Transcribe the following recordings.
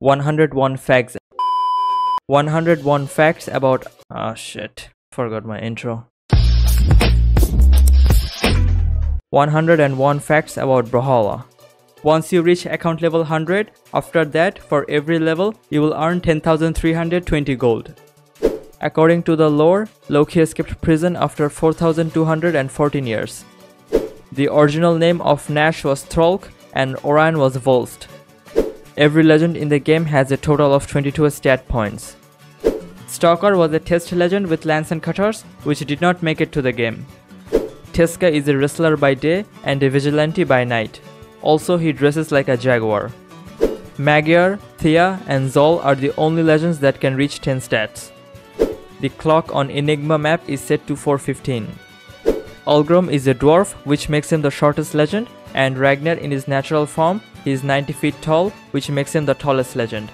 101 facts. 101 facts about. Ah, shit. Forgot my intro. 101 facts about Brawlhalla. Once you reach account level 100, after that, for every level, you will earn 10,320 gold. According to the lore, Loki escaped prison after 4,214 years. The original name of Nash was Throlk and Orion was Volst. Every legend in the game has a total of 22 stat points. Stalker was a test legend with lance and cutters, which did not make it to the game. Teska is a wrestler by day and a vigilante by night. Also, he dresses like a jaguar. Magyar, Thea, and Zol are the only legends that can reach 10 stats. The clock on Enigma map is set to 4:15. Ulgrim is a dwarf, which makes him the shortest legend, and Ragnar in his natural form, he is 90 feet tall, which makes him the tallest legend.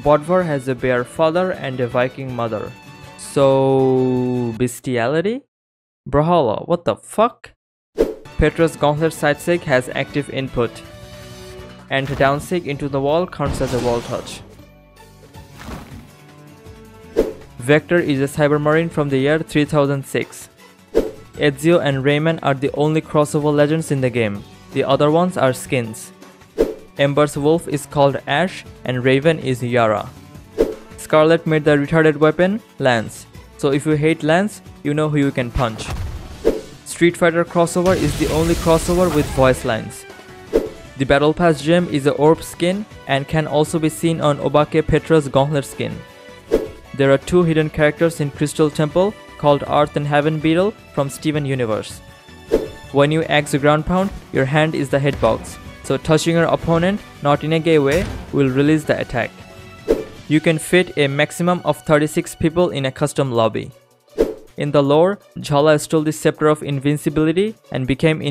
Bodvar has a bear father and a Viking mother. So, bestiality? Brawlhalla, what the fuck? Petra's Gauntlet Sightseek has active input, and downseek into the wall counts as a wall touch. Vector is a cybermarine from the year 3006. Ezio and Rayman are the only crossover legends in the game. The other ones are skins. Ember's wolf is called Ash and Raven is Yara. Scarlet made the retarded weapon Lance. So if you hate Lance, you know who you can punch. Street Fighter crossover is the only crossover with voice lines. The Battle Pass gem is a orb skin and can also be seen on Obake Petra's Gauntlet skin. There are two hidden characters in Crystal Temple called Earth and Heaven Beetle from Steven Universe. When you axe a ground pound, your hand is the hitbox, so touching your opponent, not in a gay way, will release the attack. You can fit a maximum of 36 people in a custom lobby. In the lore, Jhala stole the Scepter of Invincibility and became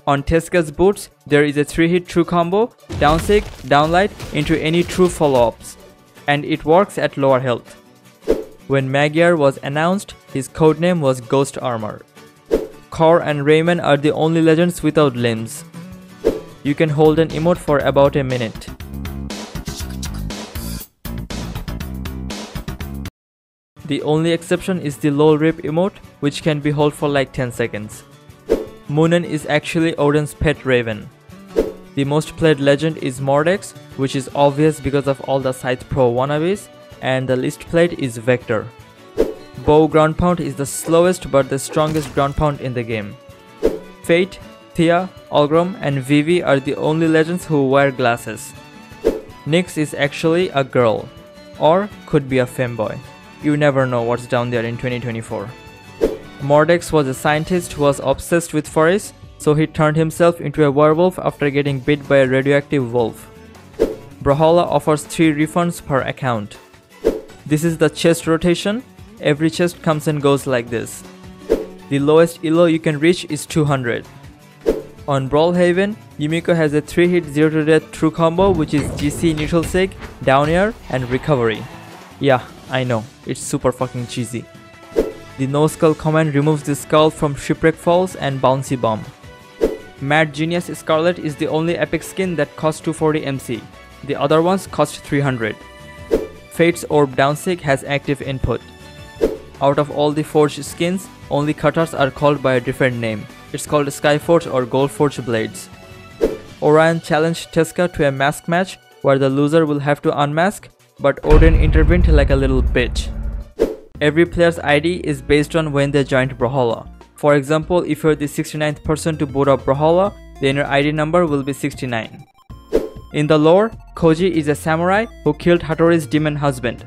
On Teska's boots, there is a 3-hit true combo, downseek, downlight into any true follow-ups, and it works at lower health. When Magyar was announced, his codename was Ghost Armor. Kor and Rayman are the only legends without limbs. You can hold an emote for about a minute. The only exception is the low rip emote, which can be held for like 10 seconds. Moonen is actually Odin's pet raven. The most played legend is Mordex, which is obvious because of all the Scythe Pro wannabes, and the least played is Vector. Bow ground pound is the slowest but the strongest ground pound in the game. Fate, Thea, Ulgrim, and Vivi are the only legends who wear glasses. Nyx is actually a girl, or could be a femboy. You never know what's down there in 2024. Mordex was a scientist who was obsessed with forests, so he turned himself into a werewolf after getting bit by a radioactive wolf. Brawlhalla offers 3 refunds per account. This is the chest rotation. Every chest comes and goes like this. The lowest elo you can reach is 200. On Brawlhaven, Yumiko has a 3-hit 0 to death true combo, which is GC neutral sig, down air, and recovery. Yeah, I know, it's super fucking cheesy. The no skull command removes the skull from Shipwreck Falls and Bouncy Bomb. Mad Genius Scarlet is the only epic skin that costs 240 MC. The other ones cost 300. Fate's Orb Downseek has active input. Out of all the forged skins, only cutters are called by a different name. It's called Skyforge or Goldforge Blades. Orion challenged Teska to a mask match where the loser will have to unmask, but Odin intervened like a little bitch. Every player's ID is based on when they joined Brawlhalla. For example, if you're the 69th person to boot up Brawlhalla, then your ID number will be 69. In the lore, Koji is a samurai who killed Hattori's demon husband.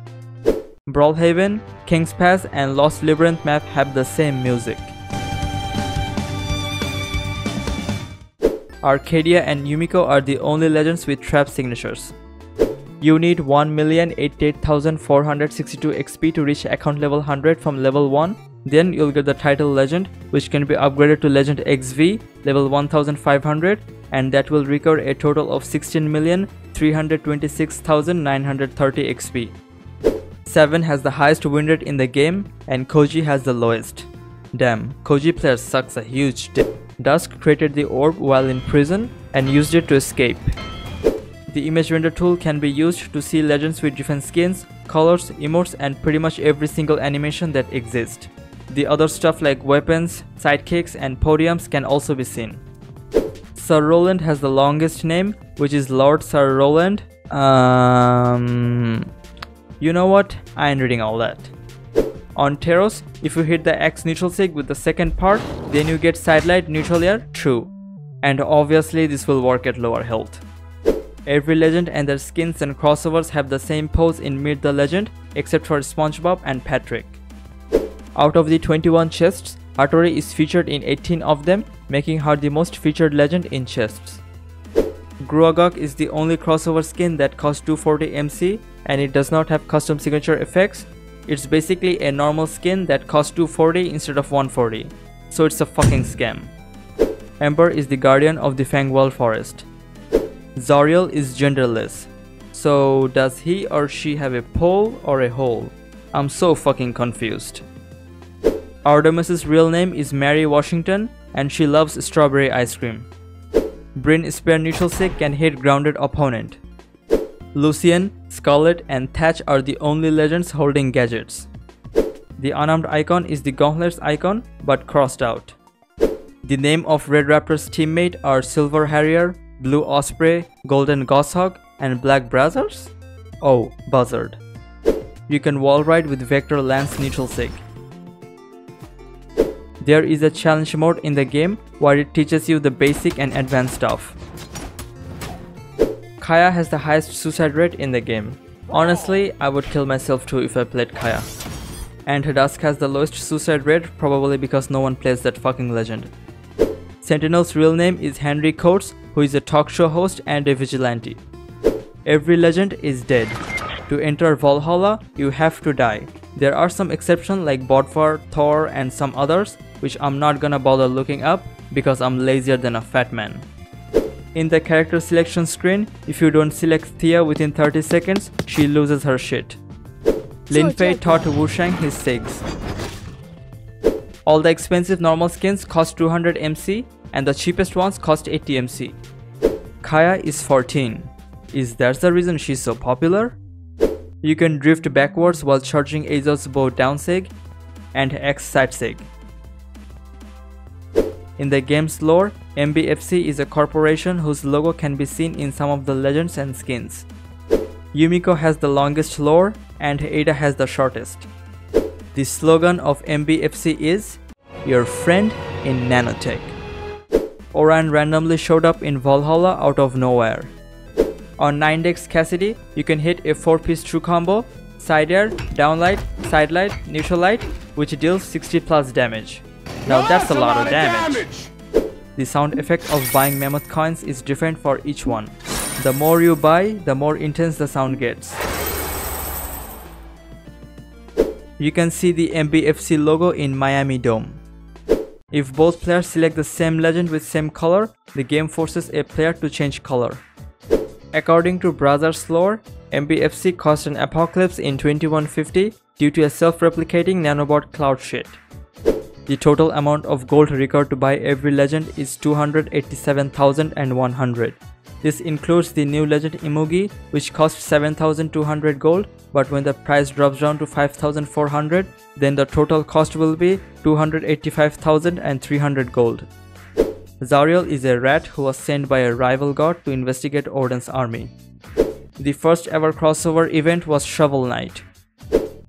Brawlhaven, King's Pass, and Lost Labyrinth map have the same music. Arcadia and Yumiko are the only legends with trap signatures. You need 1,088,462 XP to reach account level 100 from level 1, then you'll get the title legend, which can be upgraded to legend XV level 1500, and that will recover a total of 16,326,930 XP. 7 has the highest win rate in the game and Koji has the lowest. Damn, Koji player sucks a huge dick. Dusk created the orb while in prison and used it to escape. The image render tool can be used to see legends with different skins, colors, emotes, and pretty much every single animation that exists. The other stuff like weapons, sidekicks, and podiums can also be seen. Sir Roland has the longest name, which is Lord Sir Roland. You know what? I ain't reading all that. On Teros, if you hit the X neutral sig with the second part, then you get sidelight neutral air, true. And obviously this will work at lower health. Every legend and their skins and crossovers have the same pose in Meet the Legend, except for SpongeBob and Patrick. Out of the 21 chests, Hattori is featured in 18 of them, making her the most featured legend in chests. Gruagok is the only crossover skin that costs 240 MC and it does not have custom signature effects. It's basically a normal skin that costs 240 instead of 140, so it's a fucking scam. Ember is the guardian of the Fangwell Forest. Zariel is genderless, so does he or she have a pole or a hole? I'm so fucking confused. Artemis's real name is Mary Washington and she loves strawberry ice cream. Bryn Spear neutral sig can hit grounded opponent. Lucian, Scarlet, and Thatch are the only legends holding gadgets. The unarmed icon is the gauntlets icon, but crossed out. The name of Red Raptor's teammate are Silver Harrier, Blue Osprey, Golden Goshawk, and Black Brazzers? Oh, Buzzard. You can wall ride with Vector Lance neutral sig. There is a challenge mode in the game where it teaches you the basic and advanced stuff. Kaya has the highest suicide rate in the game. Honestly, I would kill myself too if I played Kaya. And Dusk has the lowest suicide rate, probably because no one plays that fucking legend. Sentinel's real name is Henry Coates, who is a talk show host and a vigilante. Every legend is dead. To enter Brawlhalla, you have to die. There are some exceptions like Bodvar, Thor, and some others, which I'm not gonna bother looking up because I'm lazier than a fat man. In the character selection screen, if you don't select Thea within 30 seconds, she loses her shit. Lin Fei taught Wushang his sigs. All the expensive normal skins cost 200 MC and the cheapest ones cost 80 MC. Kaya is 14. Is that the reason she's so popular? You can drift backwards while charging Azor's bow down sig and X side sig. In the game's lore, MBFC is a corporation whose logo can be seen in some of the legends and skins. Yumiko has the longest lore and Ada has the shortest. The slogan of MBFC is, "Your friend in nanotech." Orion randomly showed up in Brawlhalla out of nowhere. On 9-Dex Cassidy, you can hit a 4-piece true combo, side air, downlight, side light, neutral light, which deals 60 plus damage. Now that's a lot of damage. The sound effect of buying mammoth coins is different for each one. The more you buy, the more intense the sound gets. You can see the MBFC logo in Miami Dome. If both players select the same legend with same color, the game forces a player to change color. According to Brazzers lore, MBFC caused an apocalypse in 2150 due to a self-replicating nanobot cloud shit. The total amount of gold required to buy every legend is 287,100. This includes the new legend Imugi, which costs 7,200 gold, but when the price drops down to 5,400, then the total cost will be 285,300 gold. Zariel is a rat who was sent by a rival god to investigate Odin's army. The first ever crossover event was Shovel Knight.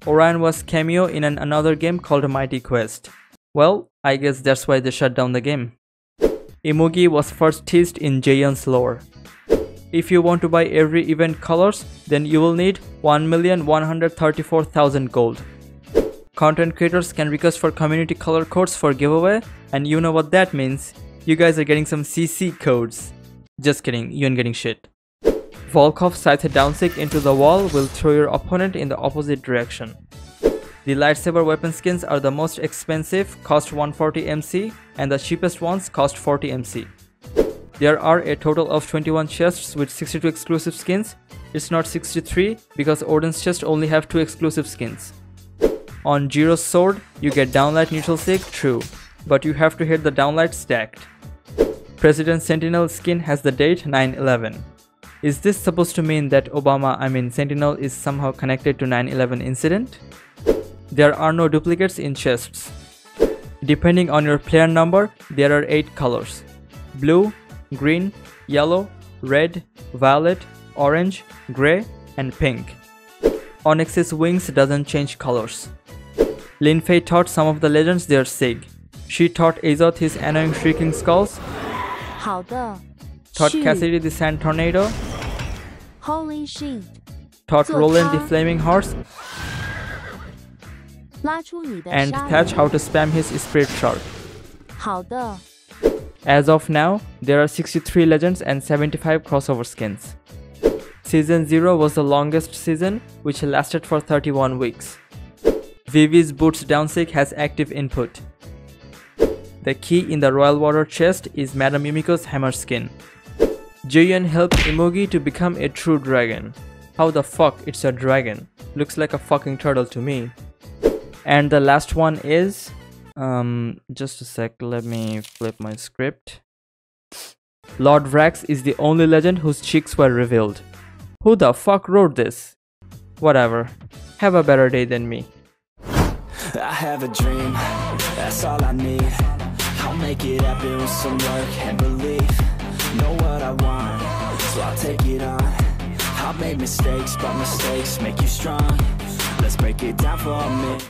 Orion was cameo in another game called Mighty Quest. Well, I guess that's why they shut down the game. Imugi was first teased in Jaeyeon's lore. If you want to buy every event colors, then you will need 1,134,000 gold. Content creators can request for community color codes for giveaway, and you know what that means. You guys are getting some CC codes. Just kidding, you ain't getting shit. Volkov scythe downsig into the wall will throw your opponent in the opposite direction. The lightsaber weapon skins are the most expensive, cost 140 MC, and the cheapest ones cost 40 MC. There are a total of 21 chests with 62 exclusive skins. It's not 63 because Odin's chest only have 2 exclusive skins. On Jiro's sword, you get downlight neutral sig, true. but you have to hit the downlight stacked. President Sentinel skin has the date 9/11. Is this supposed to mean that Sentinel is somehow connected to 9/11 incident? There are no duplicates in chests. Depending on your player number, there are 8 colors: blue, green, yellow, red, violet, orange, grey, and pink. Onyx's wings doesn't change colors. Lin Fei taught some of the legends their sig. She taught Azoth his annoying shrieking skulls, 好的 taught Cassidy the sand tornado, Holy shit taught Roland the flaming horse, 拉出你的 and 杀 Thatch 人 how to spam his spirit shard. 好的 As of now, there are 63 legends and 75 crossover skins. Season 0 was the longest season, which lasted for 31 weeks. Vivi's Boots Downsig has active input. The key in the Royal Water chest is Madame Yumiko's hammer skin. Jiyun helped Imugi to become a true dragon. How the fuck it's a dragon? Looks like a fucking turtle to me. And the last one is... just a sec, let me flip my script. Lord Vrax is the only legend whose cheeks were revealed. Who the fuck wrote this? Whatever. Have a better day than me. I have a dream, that's all I need. I'll make it happen with some work and belief. Know what I want, so I'll take it on. I'll make mistakes, but mistakes make you strong. Let's break it down for a minute.